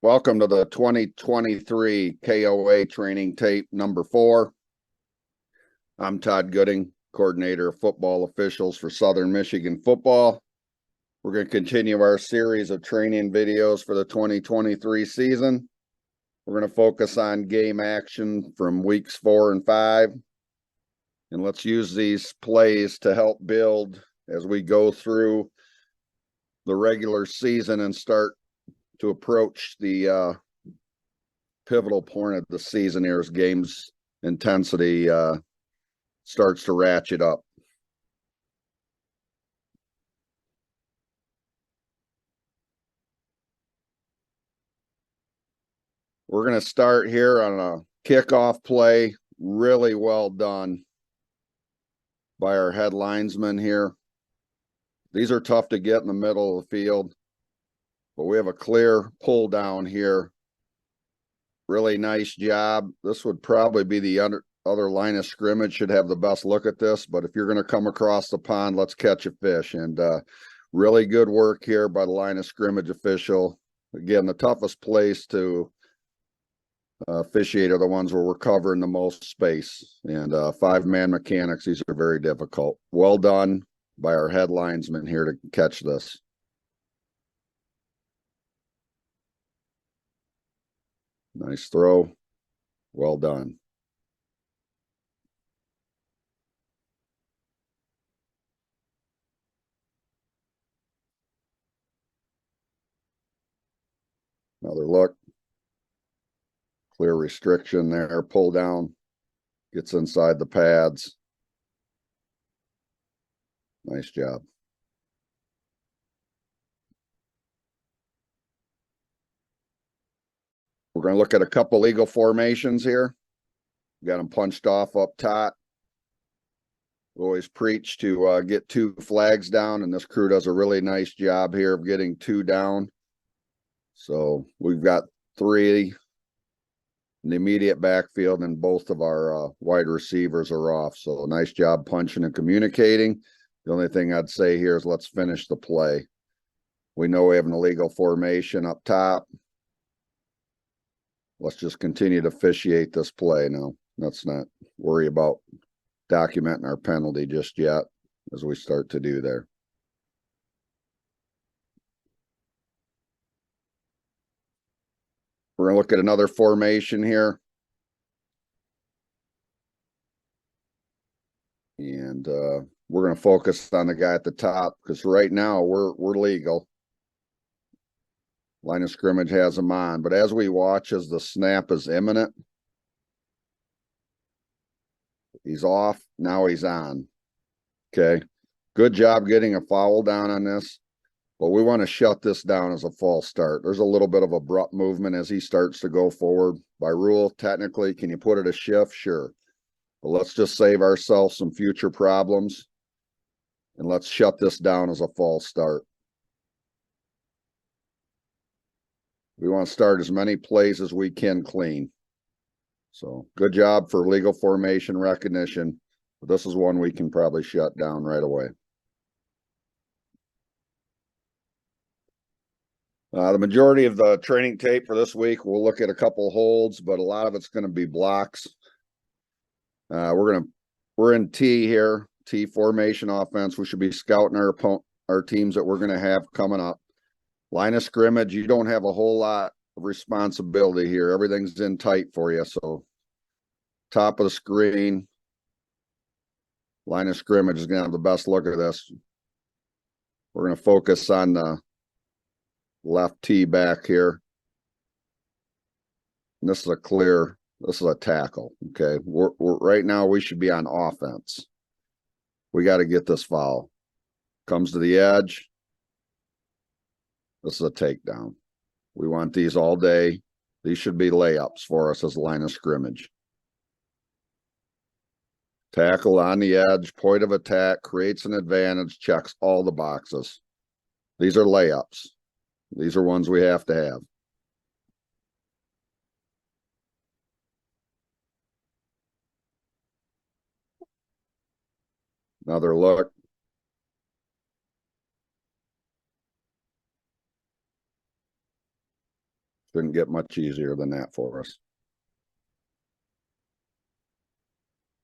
Welcome to the 2023 KOA training tape number 4. I'm Todd Gooding, coordinator of football officials for Southern Michigan football. We're going to continue our series of training videos for the 2023 season. We're going to focus on game action from weeks 4 and 5. And let's use these plays to help build as we go through the regular season and start to approach the pivotal point of the season here as games intensity starts to ratchet up. We're going to start here on a kickoff play. Really well done by our head linesman here. These are tough to get in the middle of the field, but we have a clear pull down here. Really nice job. This would probably be the other line of scrimmage should have the best look at this, but if you're going to come across the pond, let's catch a fish. And really good work here by the line of scrimmage official. Again, the toughest place to officiate are the ones where we're covering the most space. And 5-man mechanics, these are very difficult. Well done by our head linesman here to catch this. Nice throw. Well done. Another look. Clear restriction there. Pull down. Gets inside the pads. Nice job. We're going to look at a couple legal formations here. Got them punched off up top. We always preach to get 2 flags down, and this crew does a really nice job here of getting 2 down. So we've got 3 in the immediate backfield, and both of our wide receivers are off. So nice job punching and communicating. The only thing I'd say here is let's finish the play. We know we have an illegal formation up top. Let's just continue to officiate this play now. Let's not worry about documenting our penalty just yet as we start to do there. We're going to look at another formation here. And we're going to focus on the guy at the top because right now we're legal. Line of scrimmage has him on, but as we watch as the snap is imminent, he's off, now he's on. Okay, good job getting a foul down on this, but we want to shut this down as a false start. There's a little bit of abrupt movement as he starts to go forward. By rule, technically, can you put it a shift? Sure. But let's just save ourselves some future problems, and let's shut this down as a false start. We want to start as many plays as we can clean. So good job for legal formation recognition. But this is one we can probably shut down right away. The majority of the training tape for this week, we'll look at a couple holds, but a lot of it's going to be blocks. We're in T here, T formation offense. We should be scouting our teams that we're going to have coming up. Line of scrimmage, you don't have a whole lot of responsibility here. Everything's in tight for you. So top of the screen, line of scrimmage is going to have the best look at this. We're going to focus on the left T back here. And this is a tackle. Okay. We're right now we should be on offense. We got to get this foul. Comes to the edge. This is a takedown. We want these all day. These should be layups for us as a line of scrimmage. Tackle on the edge, point of attack, creates an advantage, checks all the boxes. These are layups. These are ones we have to have. Another look. Couldn't get much easier than that for us.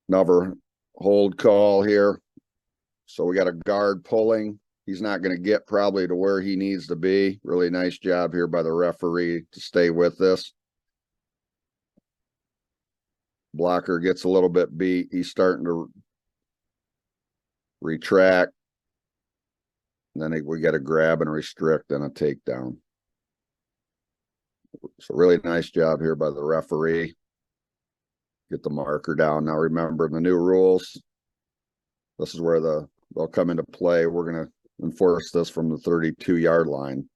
Another hold call here. So we got a guard pulling. He's not going to get probably to where he needs to be. Really nice job here by the referee to stay with this. Blocker gets a little bit beat. He's starting to retract. And then we got to grab and restrict and a takedown. So really nice job here by the referee. Get the marker down. Now remember the new rules. This is where they'll come into play. We're going to enforce this from the 32-yard line.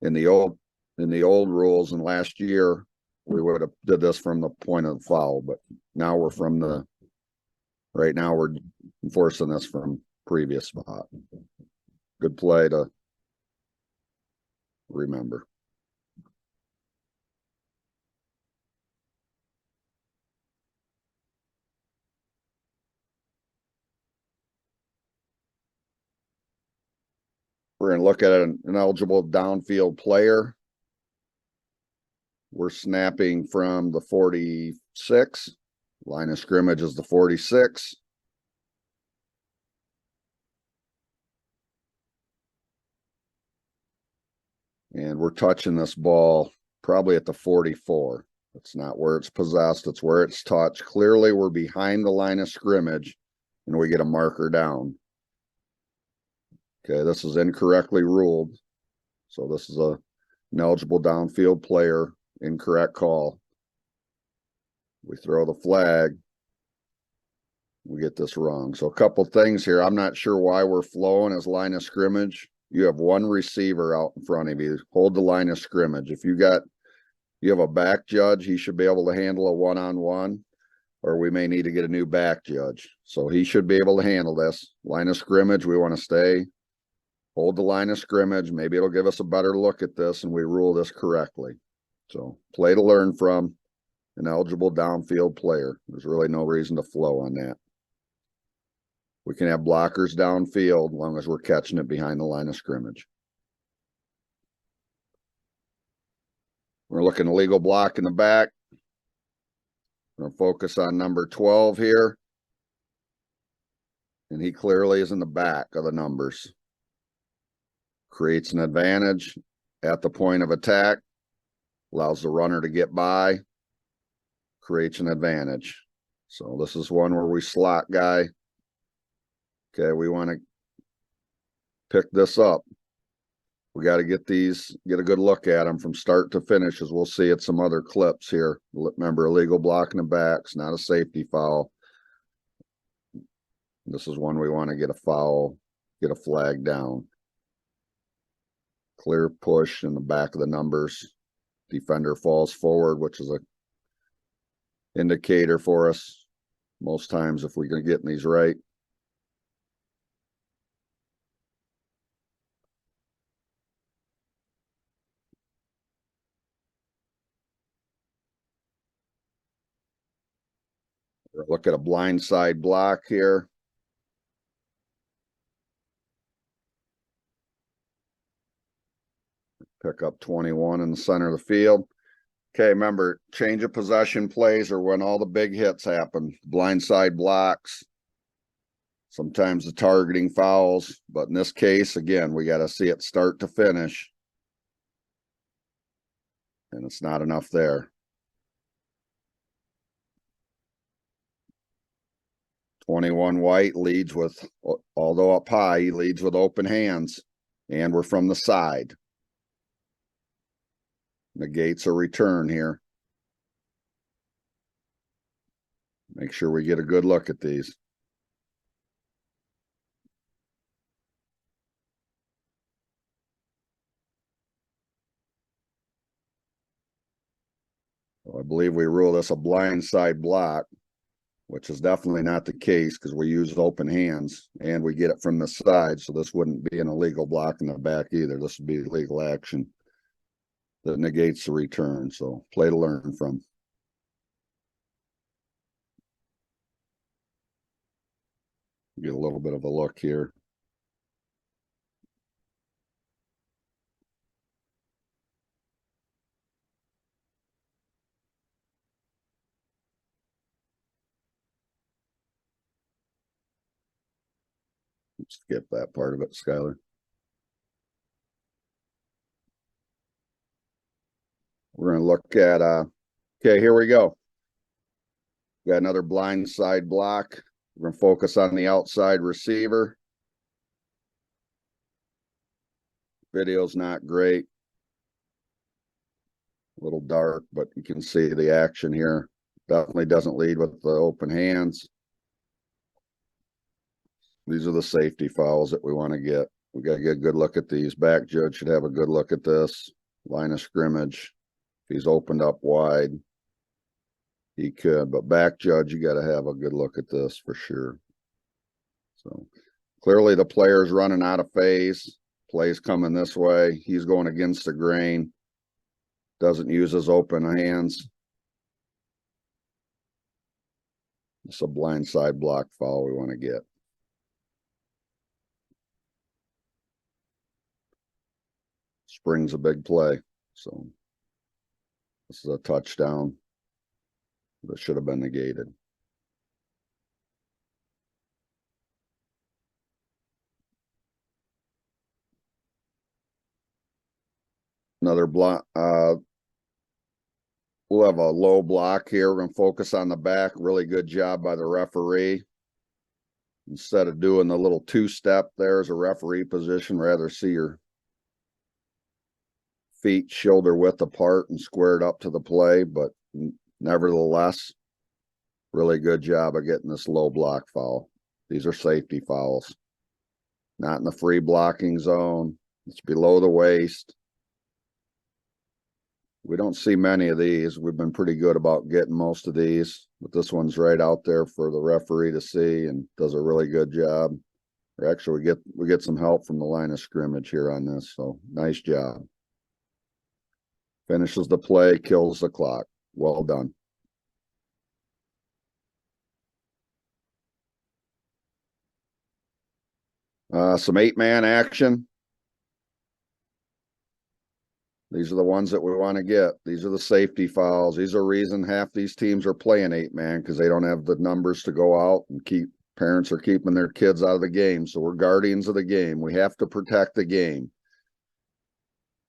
In the old rules, and last year we would have did this from the point of the foul, but now right now we're enforcing this from previous spot. Good play to remember. We're going to look at an ineligible downfield player. We're snapping from the 46. Line of scrimmage is the 46. And we're touching this ball probably at the 44. It's not where it's possessed. It's where it's touched. Clearly, we're behind the line of scrimmage, and we get a marker down. Okay, this is incorrectly ruled. So this is a ineligible downfield player. Incorrect call. We throw the flag. We get this wrong. So a couple things here. I'm not sure why we're flowing as line of scrimmage. You have one receiver out in front of you. Hold the line of scrimmage. If you have a back judge, he should be able to handle a one-on-one, or we may need to get a new back judge. So he should be able to handle this. Line of scrimmage, we want to stay. Hold the line of scrimmage. Maybe it'll give us a better look at this and we rule this correctly. So play to learn from an eligible downfield player. There's really no reason to flow on that. We can have blockers downfield as long as we're catching it behind the line of scrimmage. We're looking at legal block in the back. We're going to focus on number 12 here. And he clearly is in the back of the numbers. Creates an advantage at the point of attack. Allows the runner to get by. Creates an advantage. So this is one where we slot guy. Okay, we want to pick this up. We got to get a good look at them from start to finish, as we'll see at some other clips here. Remember, illegal block in the back. It's not a safety foul. This is one we want to get a foul, get a flag down. Clear push in the back of the numbers. Defender falls forward, which is a indicator for us most times if we're going to get these right. Look at a blind side block here. Pick up 21 in the center of the field. Okay, remember, change of possession plays are when all the big hits happen. Blind side blocks. Sometimes the targeting fouls. But in this case, again, we got to see it start to finish. And it's not enough there. 21 White leads with, although up high, he leads with open hands. And we're from the side. Negates a return here. Make sure we get a good look at these. So I believe we rule this a blind side block, which is definitely not the case because we use open hands and we get it from the side. So this wouldn't be an illegal block in the back either. This would be legal action that negates the return. So play to learn from. Get a little bit of a look here. Skip that part of it, Skylar. We're going to look at, okay, here we go. Got another blind side block. We're going to focus on the outside receiver. Video's not great. A little dark, but you can see the action here. Definitely doesn't lead with the open hands. These are the safety fouls that we want to get. We got to get a good look at these. Back judge should have a good look at this. Line of scrimmage. If he's opened up wide, he could. But back judge, you got to have a good look at this for sure. So clearly the player's running out of phase. Play's coming this way. He's going against the grain. Doesn't use his open hands. It's a blind side block foul we want to get. Spring's a big play. So this is a touchdown that should have been negated. Another block. We'll have a low block here. We're going to focus on the back. Really good job by the referee. Instead of doing the little two-step there as a referee position, rather see your feet shoulder width apart and squared up to the play. But nevertheless, really good job of getting this low block foul. These are safety fouls. Not in the free blocking zone. It's below the waist. We don't see many of these. We've been pretty good about getting most of these, but this one's right out there for the referee to see and does a really good job. Or actually, we get some help from the line of scrimmage here on this, so nice job. Finishes the play, kills the clock. Well done. Some 8-man action. These are the ones that we want to get. These are the safety fouls. These are reason half these teams are playing 8-man because they don't have the numbers to go out and parents are keeping their kids out of the game. So we're guardians of the game. We have to protect the game.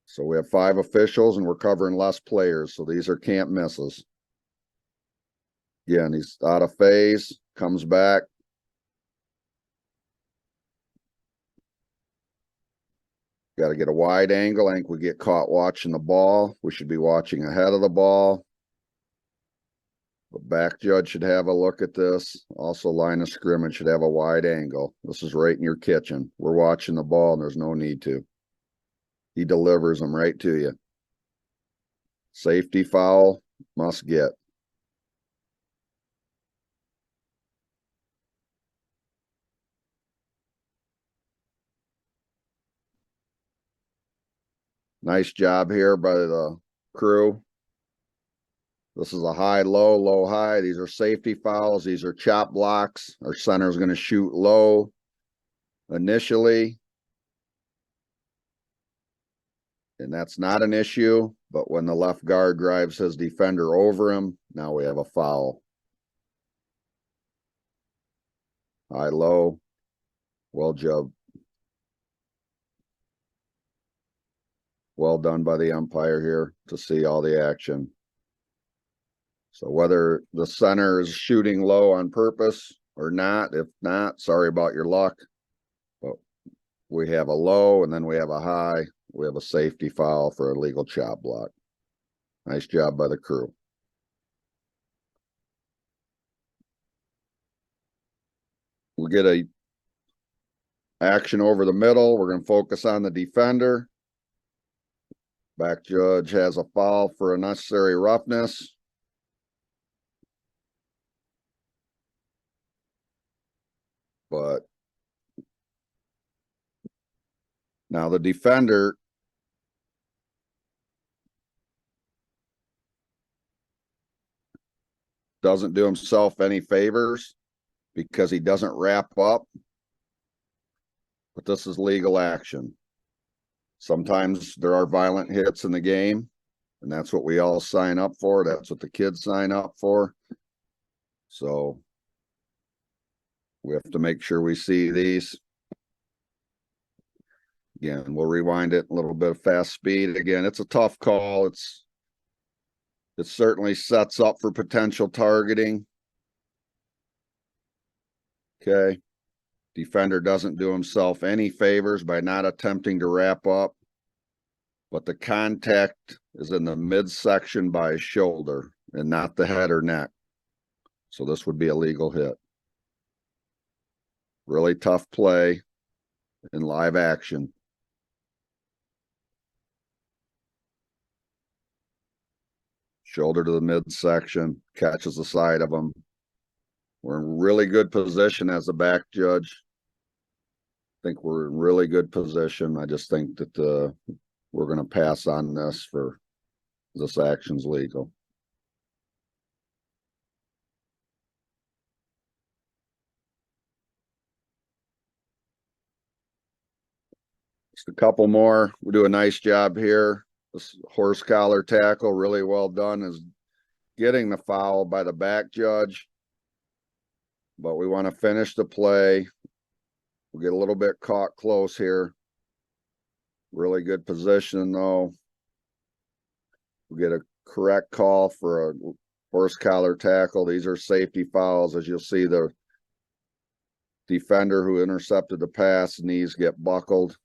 So we have 5 officials and we're covering less players. So these are can't misses. Again, he's out of phase, comes back. Got to get a wide angle. I think we get caught watching the ball. We should be watching ahead of the ball. The back judge should have a look at this. Also, line of scrimmage should have a wide angle. This is right in your kitchen. We're watching the ball, and there's no need to. He delivers them right to you. Safety foul, must get. Nice job here by the crew. This is a high, low, low, high. These are safety fouls. These are chop blocks. Our center is going to shoot low initially. And that's not an issue. But when the left guard drives his defender over him, now we have a foul. High, low. Well job. Well done by the umpire here to see all the action. So whether the center is shooting low on purpose or not, if not, sorry about your luck. But we have a low and then we have a high. We have a safety foul for a legal chop block. Nice job by the crew. We'll get a action over the middle. We're going to focus on the defender. Back judge has a foul for unnecessary roughness. But now the defender doesn't do himself any favors because he doesn't wrap up. But this is legal action. Sometimes there are violent hits in the game, and that's what we all sign up for. That's what the kids sign up for. So we have to make sure we see these. Again, we'll rewind it a little bit of fast speed. Again, it's a tough call. It certainly sets up for potential targeting. Okay. Defender doesn't do himself any favors by not attempting to wrap up, but the contact is in the midsection by his shoulder and not the head or neck. So this would be a legal hit. Really tough play in live action. Shoulder to the midsection, catches the side of him. We're in really good position as a back judge. I think we're in really good position. I just think that we're going to pass on this for this action's legal. Just a couple more. We do a nice job here. This horse collar tackle, really well done, is getting the foul by the back judge. But we want to finish the play. We'll get a little bit caught close here. Really good position, though. We'll get a correct call for a horse collar tackle. These are safety fouls. As you'll see, the defender who intercepted the pass, knees get buckled.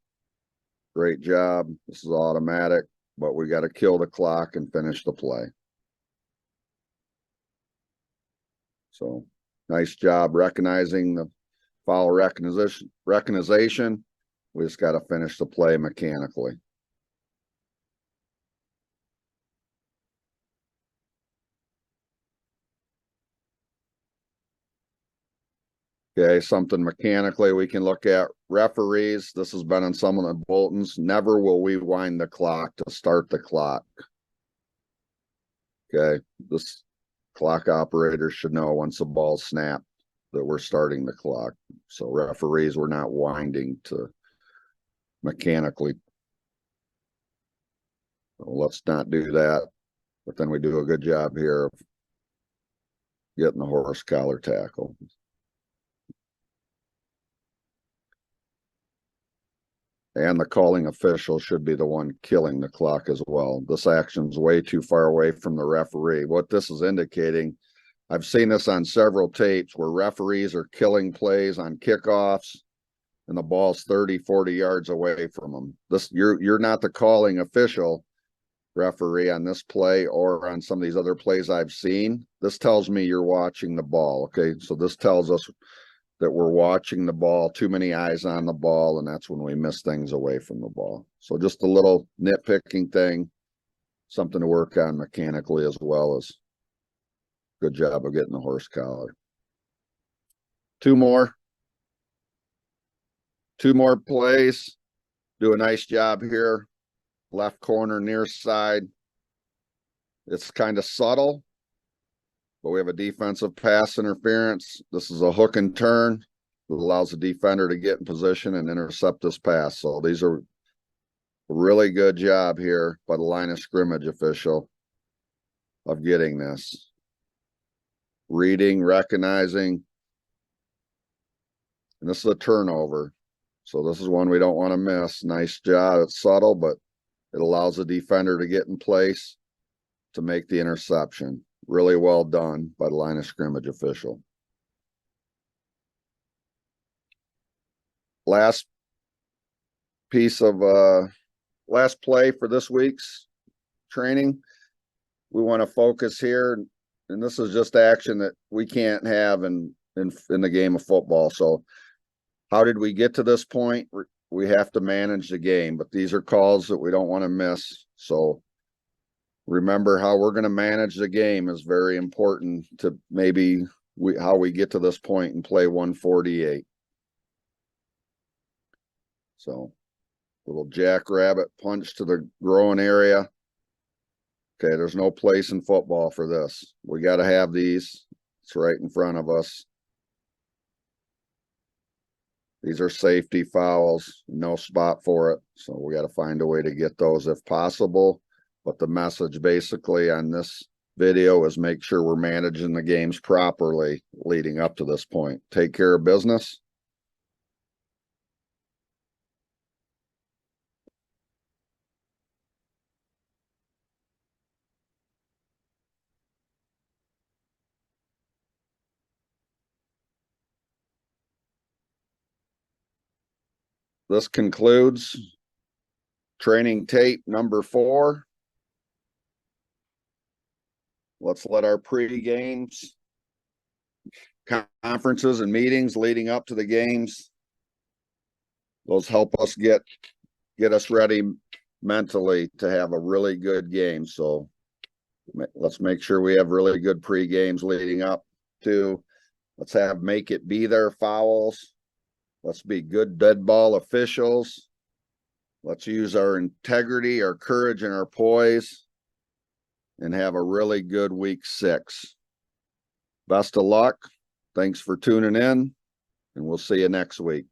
Great job. This is automatic, but we got to kill the clock and finish the play. So nice job recognizing the foul recognition. We just got to finish the play mechanically. Okay, something mechanically we can look at. Referees, this has been in some of the bulletins. Never will we wind the clock to start the clock. Okay, this clock operator should know once the ball's snapped that we're starting the clock. So referees, we're not winding to mechanically. So let's not do that. But then we do a good job here of getting the horse collar tackle. And the calling official should be the one killing the clock as well. This action's way too far away from the referee. What this is indicating, I've seen this on several tapes where referees are killing plays on kickoffs and the ball's 30, 40 yards away from them. You're not the calling official, referee, on this play or on some of these other plays I've seen. This tells me you're watching the ball. Okay, so this tells us that we're watching the ball, too many eyes on the ball, and that's when we miss things away from the ball. So just a little nitpicking thing, something to work on mechanically as well. As good job of getting the horse collar. Two more plays. Do a nice job here. Left corner, near side. It's kind of subtle, but we have a defensive pass interference. This is a hook and turn that allows the defender to get in position and intercept this pass. So these are a really good job here by the line of scrimmage official of getting this. Reading, recognizing. And this is a turnover. So this is one we don't want to miss. Nice job. It's subtle, but it allows the defender to get in place to make the interception. Really well done by the line of scrimmage official. Last piece of last play for this week's training. We want to focus here, and this is just action that we can't have in the game of football. So how did we get to this point? We have to manage the game, but these are calls that we don't want to miss. So remember, how we're going to manage the game is very important to maybe how we get to this point and play 148. So little jackrabbit punch to the groin area. Okay, there's no place in football for this. We got to have these. It's right in front of us. These are safety fouls, no spot for it. So we got to find a way to get those if possible. But the message basically on this video is make sure we're managing the games properly leading up to this point. Take care of business. this concludes training tape number 4. Let's let our pre-games, conferences and meetings leading up to the games, those help us get us ready mentally to have a really good game. So let's make sure we have really good pre-games leading up to. Let's have make it be there fouls. Let's be good dead ball officials. Let's use our integrity, our courage, and our poise, and have a really good week 6. Best of luck. Thanks for tuning in, and we'll see you next week.